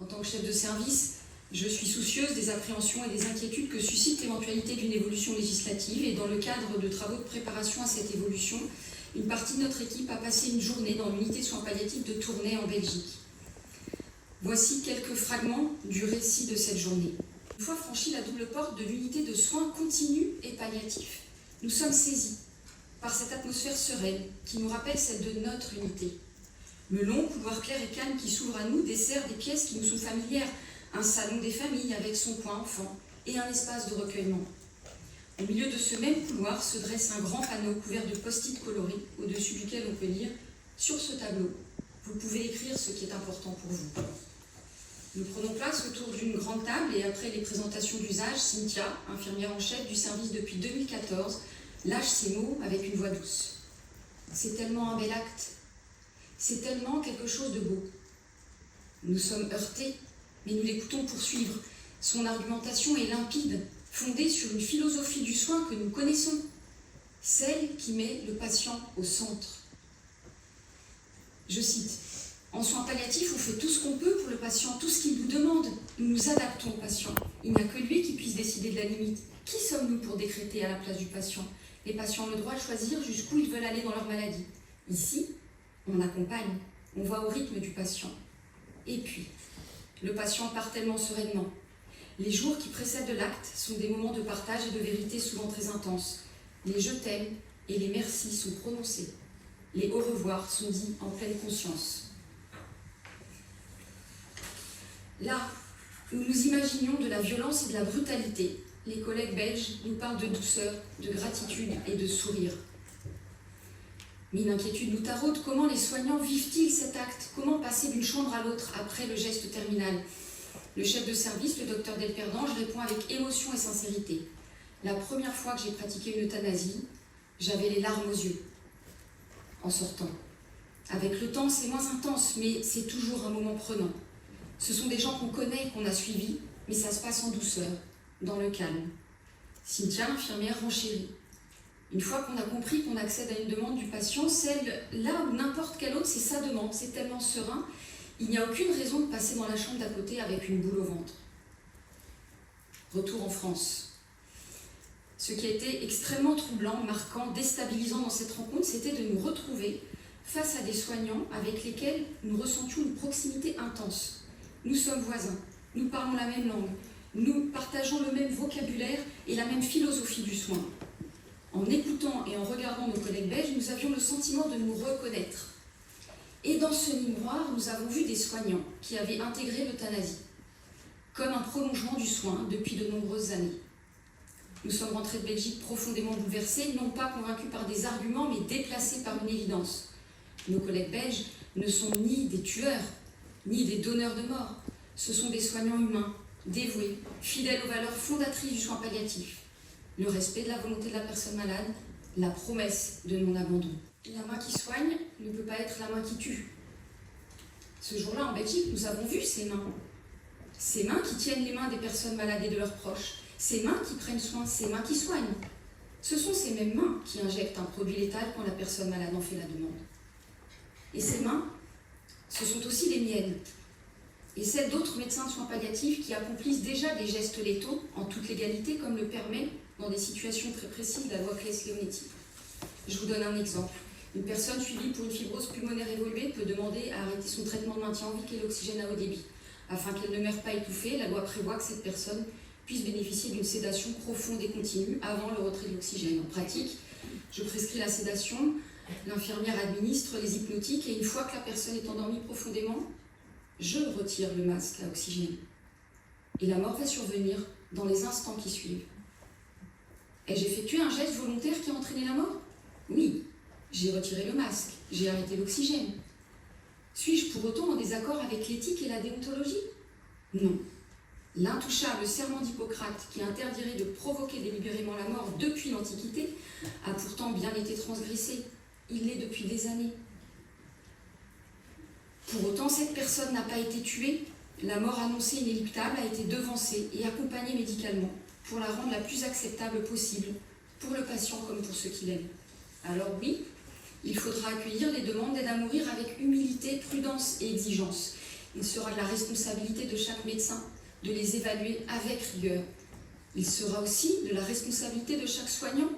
tant que chef de service, je suis soucieuse des appréhensions et des inquiétudes que suscite l'éventualité d'une évolution législative et dans le cadre de travaux de préparation à cette évolution, une partie de notre équipe a passé une journée dans l'unité de soins palliatifs de Tournai en Belgique. Voici quelques fragments du récit de cette journée. Une fois franchi la double porte de l'unité de soins continus et palliatifs, nous sommes saisis par cette atmosphère sereine qui nous rappelle celle de notre unité. Le long couloir clair et calme qui s'ouvre à nous dessert des pièces qui nous sont familières, un salon des familles avec son coin enfant et un espace de recueillement. Au milieu de ce même couloir se dresse un grand panneau couvert de post-it colorés, au-dessus duquel on peut lire « Sur ce tableau, vous pouvez écrire ce qui est important pour vous ». Nous prenons place autour d'une grande table et après les présentations d'usage, Cynthia, infirmière en chef du service depuis 2014, lâche ces mots avec une voix douce. C'est tellement un bel acte, c'est tellement quelque chose de beau. Nous sommes heurtés, mais nous l'écoutons poursuivre. Son argumentation est limpide, fondée sur une philosophie du soin que nous connaissons, celle qui met le patient au centre. Je cite, « En soins palliatifs, on fait tout ce qu'on peut pour le patient, tout ce qu'il nous demande. Nous nous adaptons au patient. Il n'y a que lui qui puisse décider de la limite. Qui sommes-nous pour décréter à la place du patient? Les patients ont le droit de choisir jusqu'où ils veulent aller dans leur maladie. Ici, on accompagne, on va au rythme du patient. Et puis, le patient part tellement sereinement. Les jours qui précèdent l'acte sont des moments de partage et de vérité souvent très intenses. Les « je t'aime » et les « merci » sont prononcés. Les « au revoir » sont dits en pleine conscience. Là où nous imaginions de la violence et de la brutalité, les collègues belges nous parlent de douceur, de gratitude et de sourire. Mais une inquiétude nous taraude, comment les soignants vivent-ils cet acte? Comment passer d'une chambre à l'autre après le geste terminal? Le chef de service, le docteur Delperdange, répond avec émotion et sincérité. La première fois que j'ai pratiqué une euthanasie, j'avais les larmes aux yeux en sortant. Avec le temps, c'est moins intense, mais c'est toujours un moment prenant. Ce sont des gens qu'on connaît, qu'on a suivis, mais ça se passe en douceur, dans le calme. Cynthia, infirmière, renchérit. Une fois qu'on a compris qu'on accède à une demande du patient, celle là ou n'importe quelle autre, c'est sa demande, c'est tellement serein, il n'y a aucune raison de passer dans la chambre d'à côté avec une boule au ventre. Retour en France. Ce qui a été extrêmement troublant, marquant, déstabilisant dans cette rencontre, c'était de nous retrouver face à des soignants avec lesquels nous ressentions une proximité intense. Nous sommes voisins, nous parlons la même langue, nous partageons le même vocabulaire et la même philosophie du soin. En écoutant et en regardant nos collègues belges, nous avions le sentiment de nous reconnaître. Et dans ce miroir, nous avons vu des soignants qui avaient intégré l'euthanasie, comme un prolongement du soin depuis de nombreuses années. Nous sommes rentrés de Belgique profondément bouleversés, non pas convaincus par des arguments, mais déplacés par une évidence. Nos collègues belges ne sont ni des tueurs, ni des donneurs de mort. Ce sont des soignants humains, dévoués, fidèles aux valeurs fondatrices du soin palliatif. Le respect de la volonté de la personne malade, la promesse de non-abandon. La main qui soigne ne peut pas être la main qui tue. Ce jour-là, en Belgique, nous avons vu ces mains qui tiennent les mains des personnes malades et de leurs proches, ces mains qui prennent soin, ces mains qui soignent. Ce sont ces mêmes mains qui injectent un produit létal quand la personne malade en fait la demande. Et ces mains, ce sont aussi les miennes, et celles d'autres médecins de soins palliatifs qui accomplissent déjà des gestes létaux en toute légalité, comme le permet dans des situations très précises la loi Claes-Leonetti. Je vous donne un exemple. Une personne suivie pour une fibrose pulmonaire évoluée peut demander à arrêter son traitement de maintien en vie qu'est l'oxygène à haut débit. Afin qu'elle ne meure pas étouffée, la loi prévoit que cette personne puisse bénéficier d'une sédation profonde et continue avant le retrait de l'oxygène. En pratique, je prescris la sédation, l'infirmière administre les hypnotiques et une fois que la personne est endormie profondément, je retire le masque à oxygène. Et la mort va survenir dans les instants qui suivent. Ai-je effectué un geste volontaire qui a entraîné la mort? Oui, j'ai retiré le masque, j'ai arrêté l'oxygène. Suis-je pour autant en désaccord avec l'éthique et la déontologie? Non. L'intouchable serment d'Hippocrate, qui interdirait de provoquer délibérément la mort depuis l'Antiquité, a pourtant bien été transgressé. Il l'est depuis des années. Pour autant, cette personne n'a pas été tuée. La mort annoncée inéluctable a été devancée et accompagnée médicalement pour la rendre la plus acceptable possible, pour le patient comme pour ceux qui l'aiment. Alors oui, il faudra accueillir les demandes d'aide à mourir avec humilité, prudence et exigence. Il sera de la responsabilité de chaque médecin de les évaluer avec rigueur. Il sera aussi de la responsabilité de chaque soignant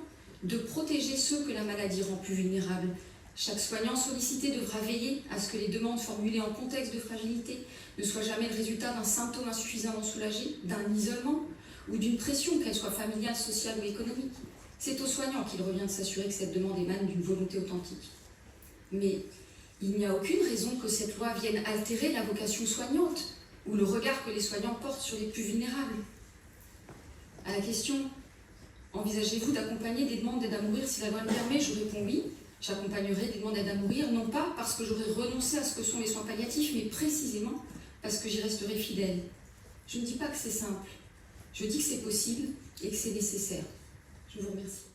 de protéger ceux que la maladie rend plus vulnérables. Chaque soignant sollicité devra veiller à ce que les demandes formulées en contexte de fragilité ne soient jamais le résultat d'un symptôme insuffisamment soulagé, d'un isolement ou d'une pression, qu'elle soit familiale, sociale ou économique. C'est aux soignants qu'il revient de s'assurer que cette demande émane d'une volonté authentique. Mais il n'y a aucune raison que cette loi vienne altérer la vocation soignante ou le regard que les soignants portent sur les plus vulnérables. À la question « Envisagez-vous d'accompagner des demandes d'aide à mourir si la loi le permet ?» je réponds oui. J'accompagnerai des demandes d'aide à mourir, non pas parce que j'aurais renoncé à ce que sont les soins palliatifs, mais précisément parce que j'y resterai fidèle. Je ne dis pas que c'est simple, je dis que c'est possible et que c'est nécessaire. Je vous remercie.